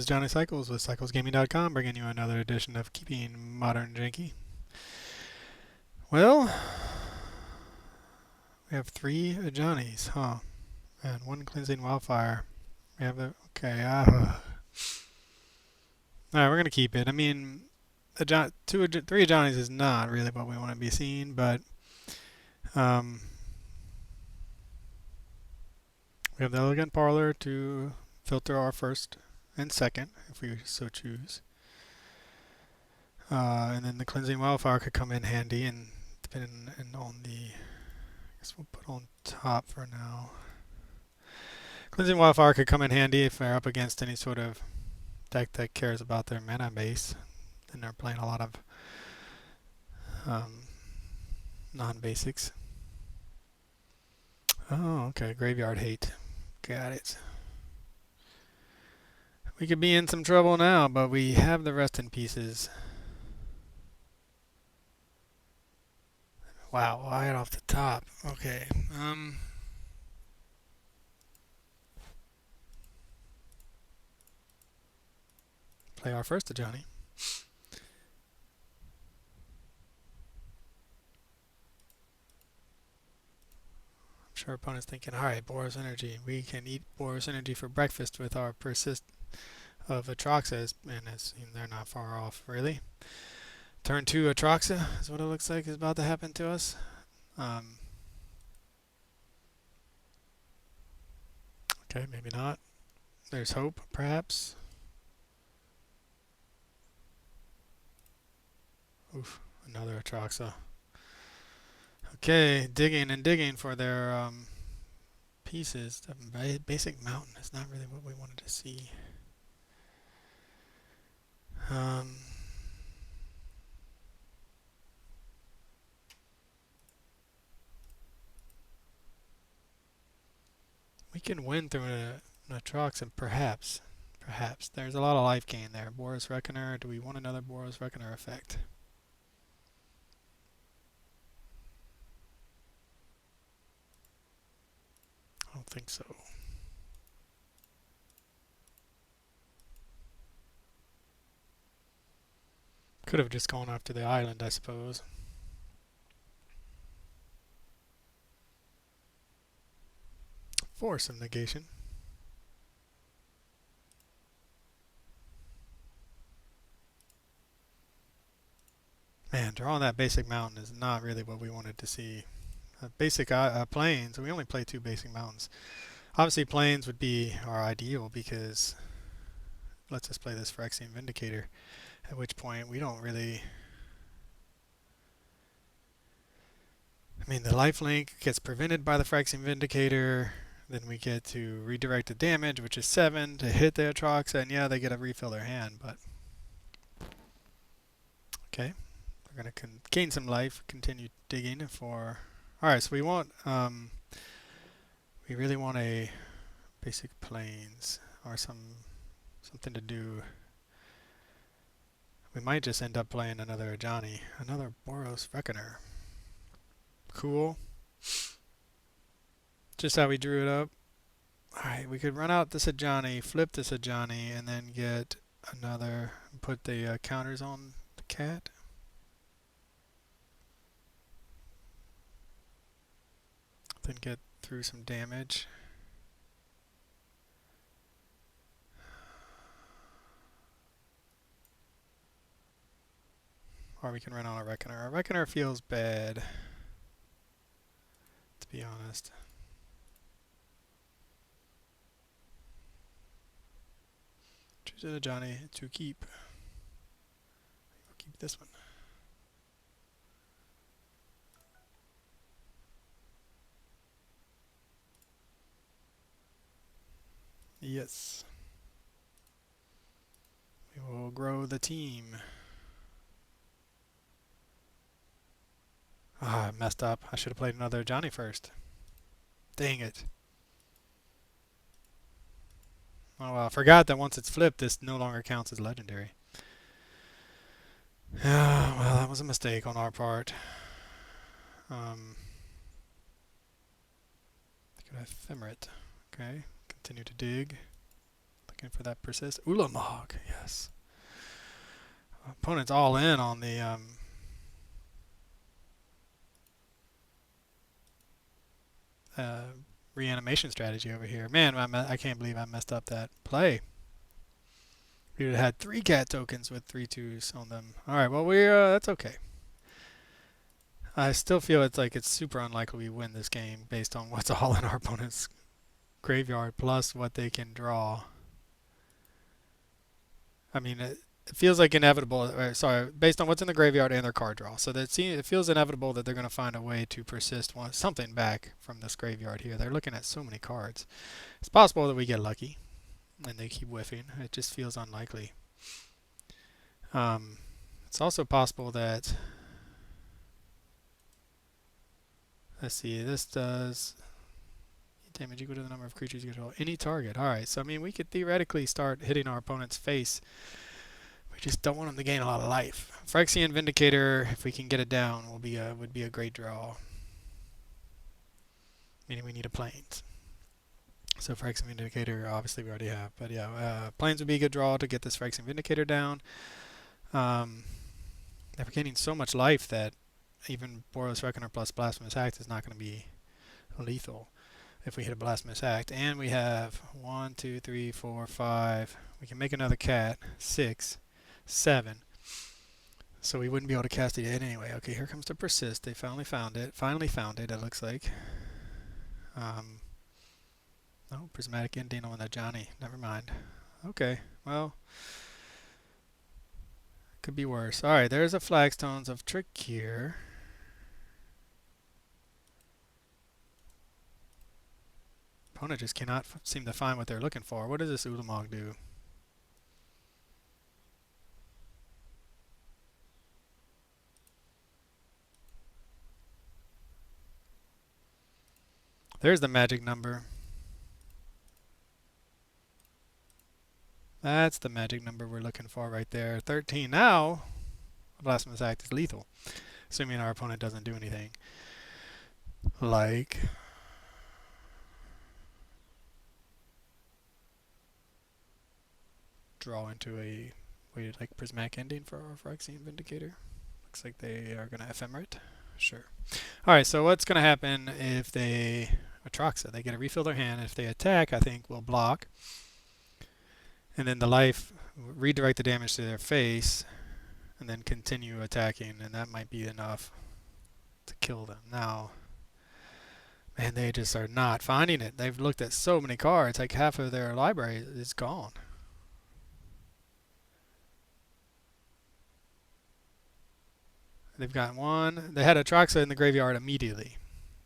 This is Johnny Cycles with CyclesGaming.com, bringing you another edition of Keeping Modern Janky. Well, we have three Johnnies, huh? And one Cleansing Wildfire. We have the okay. All right, we're gonna keep it. I mean, three Johnnies is not really what we want to be seeing, but um, we have the Elegant Parlor to filter our first and second, if we so choose. And then the Cleansing Wildfire could come in handy, and depending on the, I guess we'll put on top for now. Cleansing Wildfire could come in handy if they're up against any sort of deck that cares about their mana base, and they're playing a lot of um, non-basics. Oh, okay, Graveyard Hate. Got it. We could be in some trouble now, but we have the rest in pieces. Wow, right off the top. Okay. Play our first to Johnny. I'm sure opponent's thinking, all right, Boros Energy. We can eat Boros Energy for breakfast with our persist of Atraxa, and they're not far off, really. Turn 2 Atraxa is what it looks like is about to happen to us. Okay, maybe not. There's hope, perhaps. Oof, another Atraxa. Okay, digging and digging for their pieces. The basic mountain is not really what we wanted to see. We can win through an Atraxa, perhaps. Perhaps. There's a lot of life gain there. Boros Reckoner. Do we want another Boros Reckoner effect? I don't think so. Could have just gone after the island, I suppose. Force of negation. Man, drawing that basic mountain is not really what we wanted to see. Basic plains, we only play two basic mountains. Obviously, plains would be our ideal because let's just play this Phyrexian Vindicator. At which point, we don't really. I mean, the lifelink gets prevented by the Phyrexian Vindicator. Then we get to redirect the damage, which is 7, to hit the Atraxa, and yeah, they get to refill their hand, but. Okay. We're going to gain some life, continue digging for. Alright, so we want. We really want a basic plains or something to do. We might just end up playing another Johnny, another Boros Reckoner. Cool. Just how we drew it up. Alright, we could run out this Ajani, flip this Ajani, and then get another, put the counters on the cat. Then get through some damage. Or we can run on a Reckoner. A Reckoner feels bad, to be honest. Choose a Johnny to keep. We'll keep this one. Yes. We will grow the team. Ah, I messed up. I should have played another Johnny first. Dang it. Oh well, I forgot that once it's flipped, this no longer counts as legendary. Yeah, well, that was a mistake on our part. Could I ephemerate? Okay, continue to dig. looking for that persist. Ulamog, yes. Opponent's all in on the reanimation strategy over here. Man, I can't believe I messed up that play. We would have had 3 cat tokens with 3/2s on them. Alright, well, that's okay. I still feel it's super unlikely we win this game based on what's all in our opponent's graveyard plus what they can draw. I mean, it feels like inevitable. Based on what's in the graveyard and their card draw. So it feels inevitable that they're going to find a way to persist something back from this graveyard here. They're looking at so many cards. It's possible that we get lucky and they keep whiffing. It just feels unlikely. It's also possible that, let's see, this does damage equal to the number of creatures you control. Any target. Alright, so I mean, we could theoretically start hitting our opponent's face. We just don't want them to gain a lot of life. Phyrexian Vindicator, if we can get it down, would be a great draw. Meaning we need a Plains. So Phyrexian Vindicator, obviously we already have. But yeah, Plains would be a good draw to get this Phyrexian Vindicator down. They're gaining so much life that even Boros Reckoner plus Blasphemous Act is not going to be lethal if we hit a Blasphemous Act. And we have 1, 2, 3, 4, 5. We can make another cat. 6, 7. So we wouldn't be able to cast it yet anyway. Okay, here comes the persist. They finally found it. It looks like. No, prismatic ending on the Johnny. Never mind. Okay, well, could be worse. Alright, there's a Flagstones of Trick here. Opponent just cannot seem to find what they're looking for. What does this Ulamog do? There's the magic number. That's the magic number we're looking for right there. 13. Now, Blasphemous Act is lethal, assuming our opponent doesn't do anything. Like draw into a weighted like prismatic ending for our Phyrexian Vindicator. Looks like they are going to ephemerate. Sure. Alright, so what's going to happen if they Atraxa? They get to refill their hand. If they attack, I think we'll block. And then the life, redirect the damage to their face, and then continue attacking, and that might be enough to kill them. Now, man, they just are not finding it. They've looked at so many cards, like half of their library is gone. They've got one. They had Atraxa in the graveyard immediately.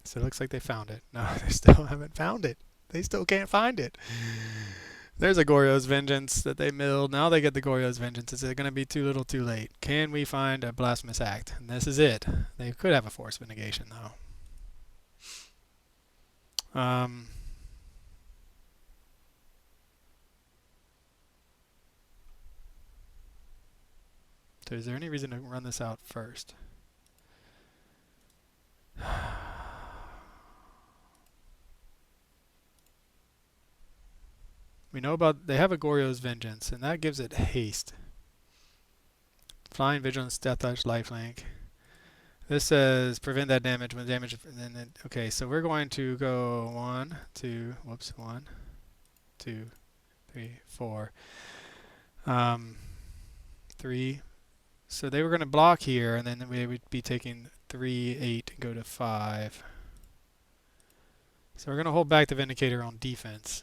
So it looks like they found it. No, they still haven't found it. They still can't find it. There's a Goryo's Vengeance that they milled. Now they get the Goryo's Vengeance. Is it going to be too little too late? Can we find a Blasphemous Act? And this is it. They could have a Force of Negation, though. So is there any reason to run this out first? We know about, they have a Goryo's Vengeance, and that gives it haste. Flying, Vigilance, Death Touch, Lifelink. This says prevent that damage when damage, and then, okay, so we're going to go 1, 2, 3, 4. 3. So they were going to block here, and then we would be taking 3, 8, and go to 5. So we're going to hold back the Vindicator on defense.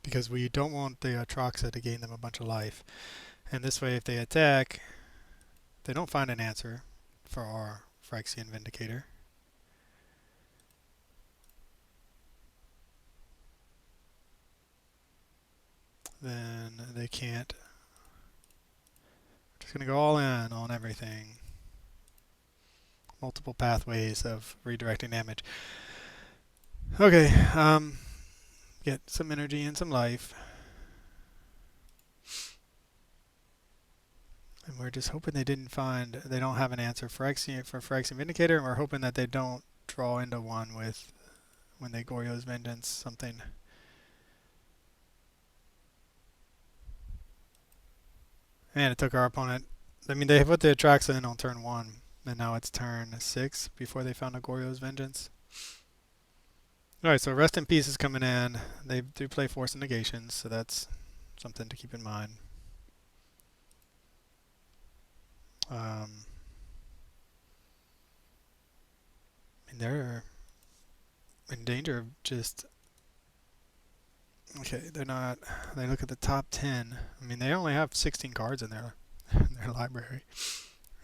Because we don't want the Atraxa to gain them a bunch of life. And this way, if they attack, they don't find an answer for our Phyrexian Vindicator. Then they can't. We're just going to go all in on everything. Multiple pathways of redirecting damage. Okay, get some energy and some life. And we're just hoping they don't have an answer for Phyrexian Vindicator, and we're hoping that they don't draw into one with when they Goryo's Vengeance something. And it took our opponent. I mean, they put the Atraxa in on turn 1, and now it's turn 6 before they found a Goryo's Vengeance. Alright, so Rest in Peace is coming in. They do play Force and Negations, so that's something to keep in mind. And they're in danger of just... Okay, they're not... They look at the top 10. I mean, they only have 16 cards in their library.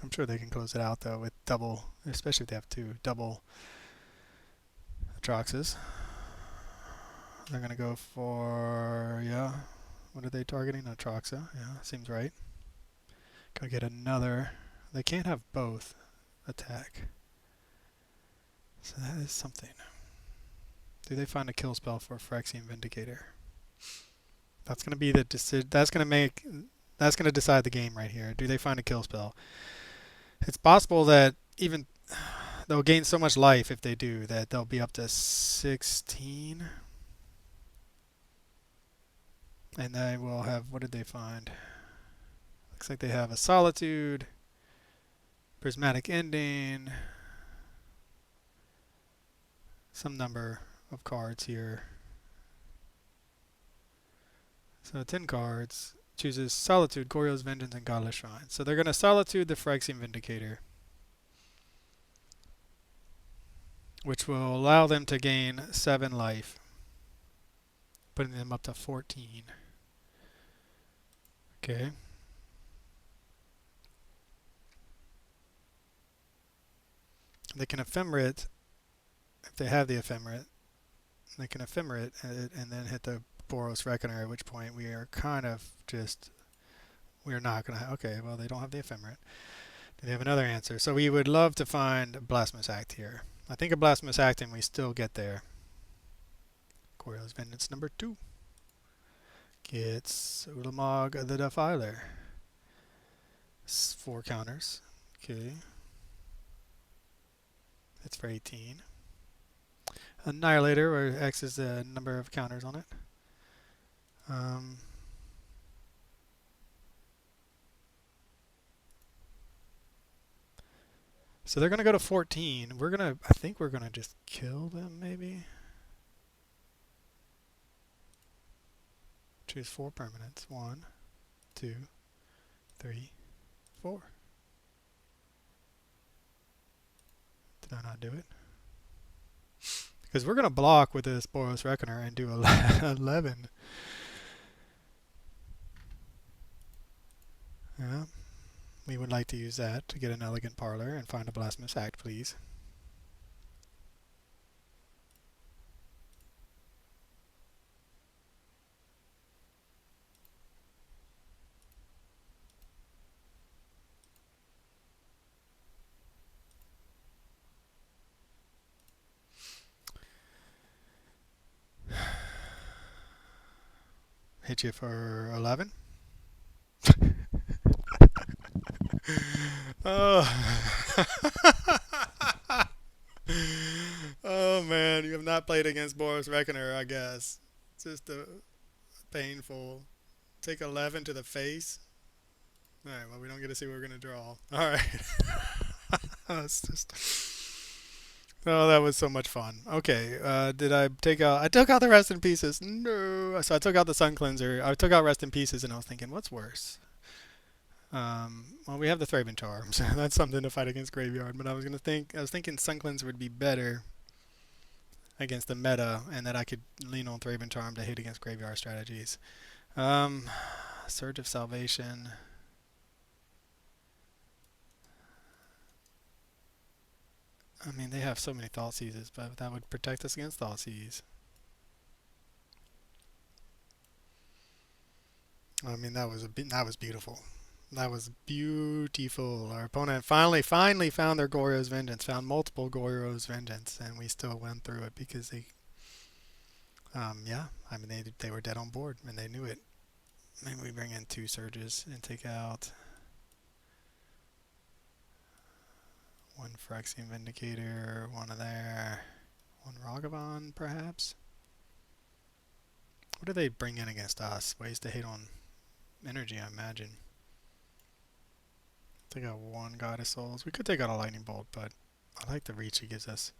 I'm sure they can close it out, though, with double... Especially if they have 2 double Atraxas. They're going to go for... Yeah. What are they targeting? Atraxa. Yeah, seems right. Gonna get another... They can't have both attack. So that is something. Do they find a kill spell for Phyrexian Vindicator? That's gonna be the that's gonna decide the game right here. Do they find a kill spell? It's possible that even they'll gain so much life if they do that they'll be up to 16. And they will have, what did they find? Looks like they have a Solitude, Prismatic Ending, some number of cards here. So 10 cards. Chooses Solitude, Goryo's Vengeance, and Godless Shrine. So they're going to Solitude the Phyrexian Vindicator, which will allow them to gain 7 life, putting them up to 14. Okay. They can Ephemerate, if they have the Ephemerate, they can Ephemerate and then hit the Boros Reckoner, at which point we are kind of just, we're not going to, okay, well, they don't have the Ephemerate. They have another answer. So we would love to find Blasphemous Act here. I think a Blasphemous Act and we still get there. Goryo's Vengeance number 2. Gets Ulamog the Defiler. 4 counters. Okay. It's for 18. Annihilator, where X is the number of counters on it. So they're going to go to 14. I think we're going to just kill them, maybe. Choose 4 permanents. 1, 2, 3, 4. Did I not do it? Because we're going to block with this Boros Reckoner and do 11. Yeah. We would like to use that to get an Elegant Parlor and find a Blasphemous Act, please. Hit you for 11. Oh. Oh man, you have not played against Boros Reckoner, I guess. It's just painful. Take 11 to the face. Alright, well we don't get to see what we're going to draw. Alright. It's just... Oh, that was so much fun. Okay, did I take out... I took out the Rest in Pieces. No. So I took out the Sun Cleanser. I took out Rest in Pieces and I was thinking, what's worse? Well, we have the Thraben Charms. That's something to fight against Graveyard. But I was thinking Sun Cleanser would be better against the meta, and that I could lean on Thraben Charm to hit against Graveyard strategies. Surge of Salvation. I mean, they have so many Thoughtseizes, but that would protect us against Thoughtseize. I mean, that was beautiful. That was beautiful. Our opponent finally found their Goryo's Vengeance, found multiple Goryo's Vengeance, and we still went through it because they, yeah, I mean, they were dead on board, and they knew it. Maybe we bring in 2 Surges and take out One Phyrexian Vindicator, one of there, one Ragavan perhaps. What do they bring in against us? Ways to hit on energy, I imagine. Take out one Goddess Souls. We could take out a Lightning Bolt, but I like the reach it gives us.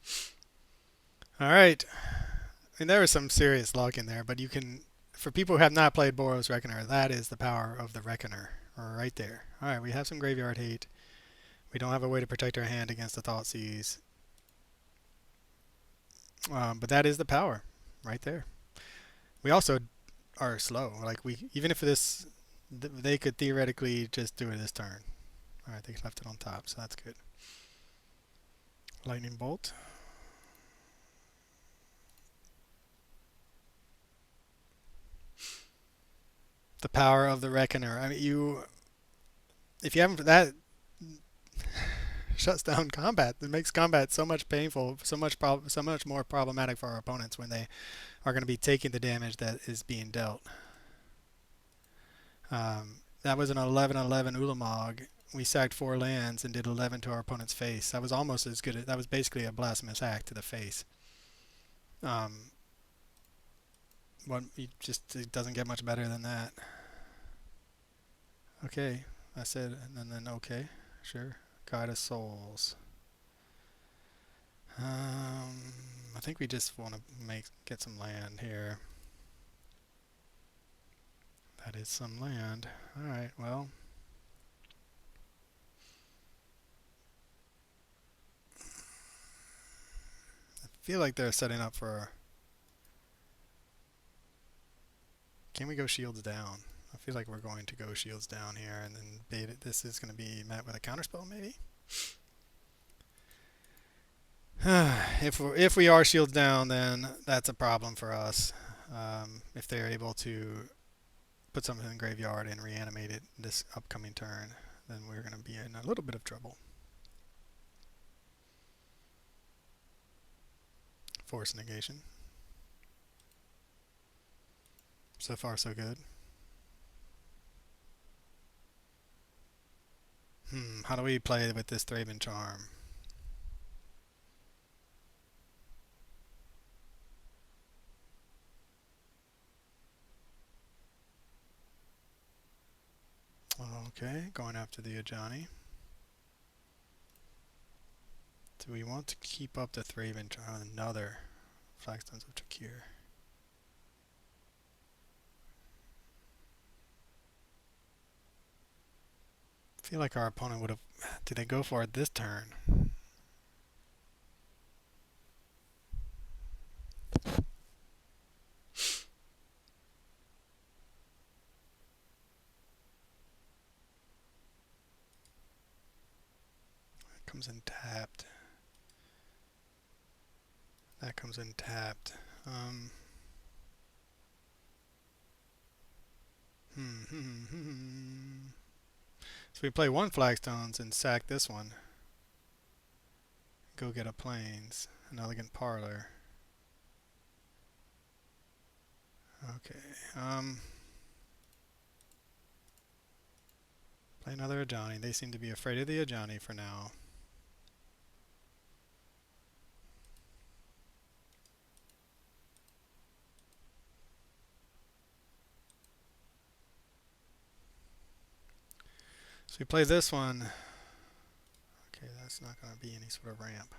Alright. I mean, there was some serious luck in there, but you can, for people who have not played Boros Reckoner, that is the power of the Reckoner right there. Alright, we have some graveyard hate. We don't have a way to protect our hand against the Thoughtseize. But that is the power right there. We also are slow. Like, we, even if this, they could theoretically just do it this turn. Alright, they left it on top, so that's good. Lightning Bolt. The power of the Reckoner. I mean, if you haven't, that shuts down combat. It makes combat so much painful, so much more problematic for our opponents when they are going to be taking the damage that is being dealt. That was an 11/11 Ulamog. We sacked 4 lands and did 11 to our opponent's face. That was almost as good. That was basically a Blasphemous Act to the face. It doesn't get much better than that. Okay, I said, and then okay, sure. Goddess Souls. I think we just want to get some land here. That is some land. Alright, well. I feel like they're setting up for... Can we go shields down? I feel like we're going to go shields down here, and then this is going to be met with a counterspell, maybe? If we are shields down, then that's a problem for us. If they're able to put something in the graveyard and reanimate it this upcoming turn, then we're going to be in a little bit of trouble. Force negation. So far, so good. How do we play with this Thraben Charm? Okay, going after the Ajani. Do we want to keep up the Thraben Charm? Another Flagstones of Trakir. I feel like our opponent would have... Did they go for it this turn? That comes in tapped. That comes in tapped. So we play one Flagstones and sack this one. Go get a Plains. An Elegant Parlor. Okay. Play another Ajani. They seem to be afraid of the Ajani for now. So we play this one. Okay, that's not going to be any sort of ramp.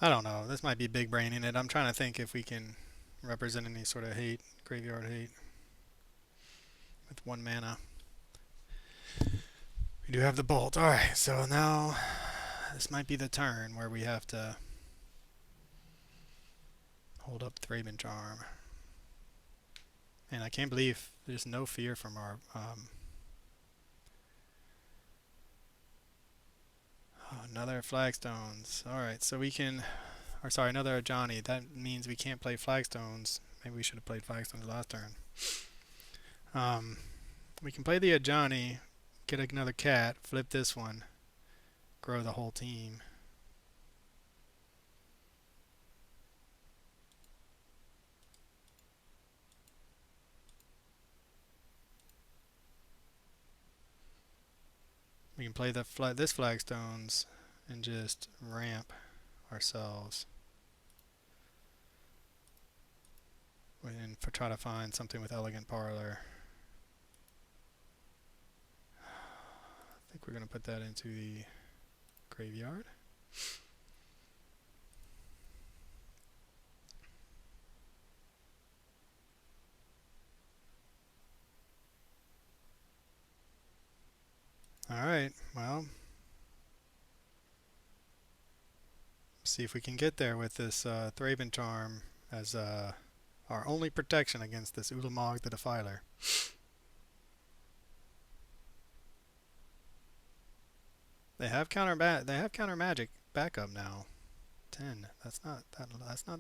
I don't know. This might be big braining it. I'm trying to think if we can represent any sort of hate, graveyard hate, with 1 mana. We do have the Bolt. Alright, so now this might be the turn where we have to hold up Thraben Charm. And I can't believe there's no fear from our... another Flagstones. Alright, so we can... Or sorry, another Ajani. That means we can't play Flagstones. Maybe we should have played Flagstones last turn. We can play the Ajani, get another cat, flip this one, grow the whole team. We can play this flagstones and just ramp ourselves. And try to find something with elegant parlor. I think we're going to put that into the graveyard. Alright, well, see if we can get there with this Thraben Charm as our only protection against this Ulamog the Defiler. They have counter magic backup now. 10. That's not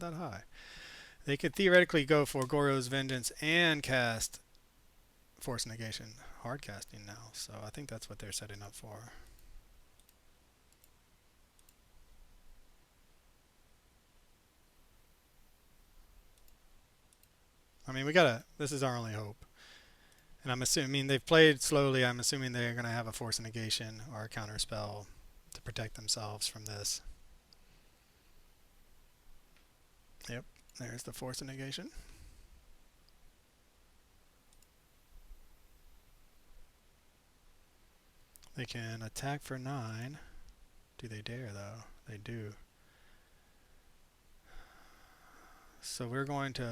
that high. They could theoretically go for Goryo's Vengeance and cast Force Negation hard casting now, so I think that's what they're setting up for. I mean, this is our only hope. And I'm assuming, they've played slowly. I'm assuming they're going to have a Force Negation or a counter spell to protect themselves from this. Yep, there's the Force Negation. They can attack for 9. Do they dare, though? They do. So we're going to...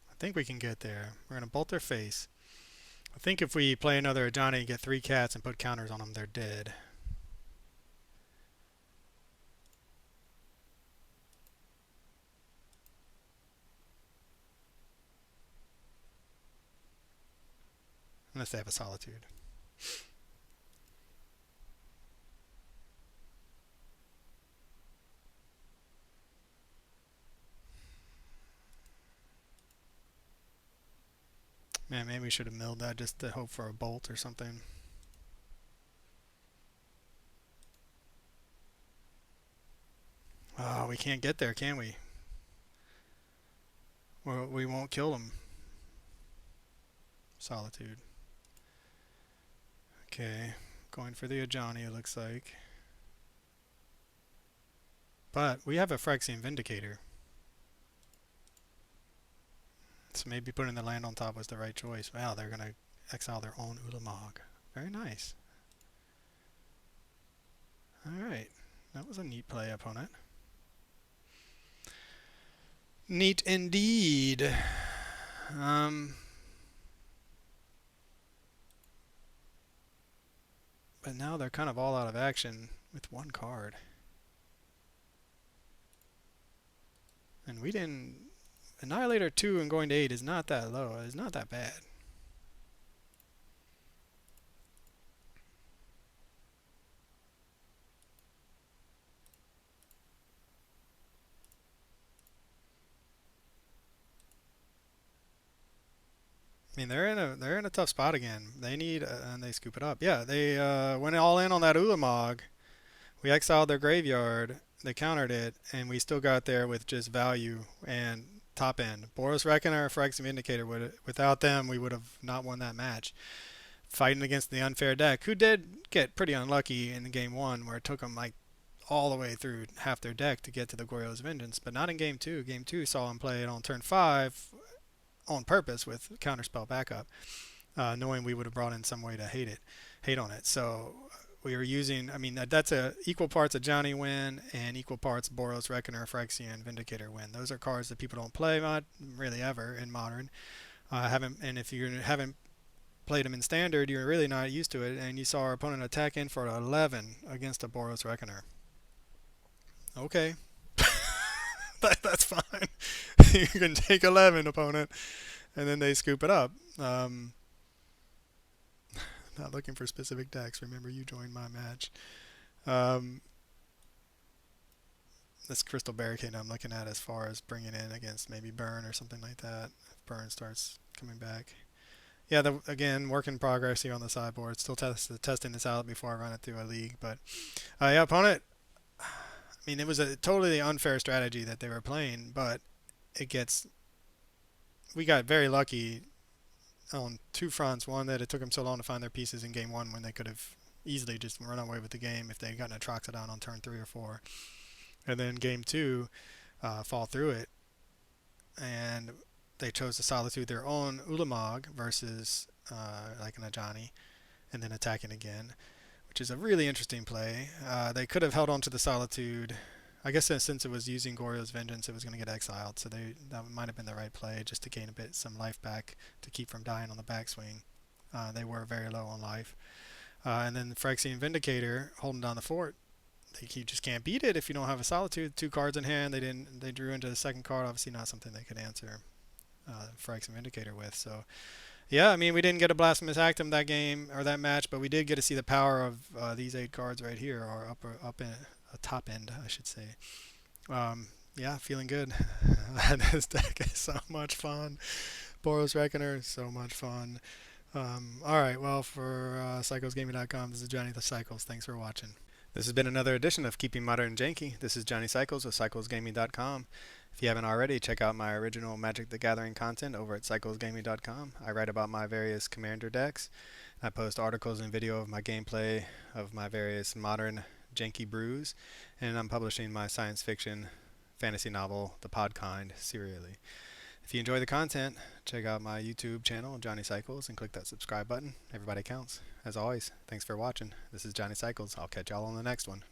I think we can get there. We're going to bolt their face. I think if we play another Ajani, get 3 cats and put counters on them, they're dead. Unless they have a Solitude. Man, maybe we should have milled that just to hope for a bolt or something. Oh, we can't get there, can we? Well, we won't kill them. Solitude. Okay, going for the Ajani, it looks like. But we have a Phyrexian Vindicator. So maybe putting the land on top was the right choice. Wow, they're going to exile their own Ulamog. Very nice. Alright, that was a neat play, opponent. Neat indeed. But now they're kind of all out of action with 1 card. And we didn't... Annihilator 2 and going to 8 is not that low. It's not that bad. I mean, they're in a tough spot again. They need and they scoop it up. Yeah, they went all in on that Ulamog. We exiled their graveyard. They countered it, and we still got there with just value and top end. Boros Reckoner, Phyrexian Vindicator. Without them, we would have not won that match. Fighting against the unfair deck, who did get pretty unlucky in game 1, where it took them like all the way through half their deck to get to the Goryo's Vengeance, but not in game 2. Game 2 saw them play it on turn 5 on purpose with counterspell backup, knowing we would have brought in some way to hate on it. So we were using, I mean, that's a equal parts a Johnny win and equal parts Boros Reckoner, Phyrexian Vindicator win. Those are cards that people don't play really ever in Modern. And if you haven't played them in Standard, you're really not used to it. And you saw our opponent attack in for 11 against a Boros Reckoner. Okay. That's fine. You can take 11, opponent, and then they scoop it up. Not looking for specific decks. Remember, you joined my match. This Crystal Barricade I'm looking at as far as bringing in against maybe Burn or something like that. If Burn starts coming back. Yeah, again, work in progress here on the sideboard. Still testing this out before I run it through a league. But, yeah, opponent... I mean, it was a totally unfair strategy that they were playing, but it gets we got very lucky on two fronts. One, that it took them so long to find their pieces in game one when they could have easily just run away with the game if they had gotten a Troxodon on turn 3 or 4. And then game two, fall through it, and they chose to solitude their own Ulamog versus like an Ajani, and then attacking again, which is a really interesting play. They could have held on to the solitude. I guess since it was using Goryo's Vengeance, it was going to get exiled, so that might have been the right play, just to gain some life back to keep from dying on the backswing. They were very low on life. And then the Phyrexian Vindicator holding down the fort. You just can't beat it if you don't have a Solitude. 2 cards in hand. They didn't. They drew into the second card. Obviously not something they could answer Phyrexian Vindicator with. So yeah, I mean, we didn't get a Blasphemous Act in that game or that match, but we did get to see the power of these 8 cards right here, or up in a top end, I should say. Yeah, feeling good. This deck is so much fun. Boros Reckoner is so much fun. All right, well, for CyclesGaming.com, this is Johnny the Cycles. Thanks for watching. This has been another edition of Keeping Modern Janky. This is Johnny Cycles with CyclesGaming.com. If you haven't already, check out my original Magic the Gathering content over at CyclesGaming.com. I write about my various commander decks. I post articles and video of my gameplay of my various modern janky brews, and I'm publishing my science fiction fantasy novel, The Podkind, serially. If you enjoy the content, check out my YouTube channel, Johnny Cycles, and click that subscribe button. Everybody counts. As always, thanks for watching. This is Johnny Cycles. I'll catch y'all on the next one.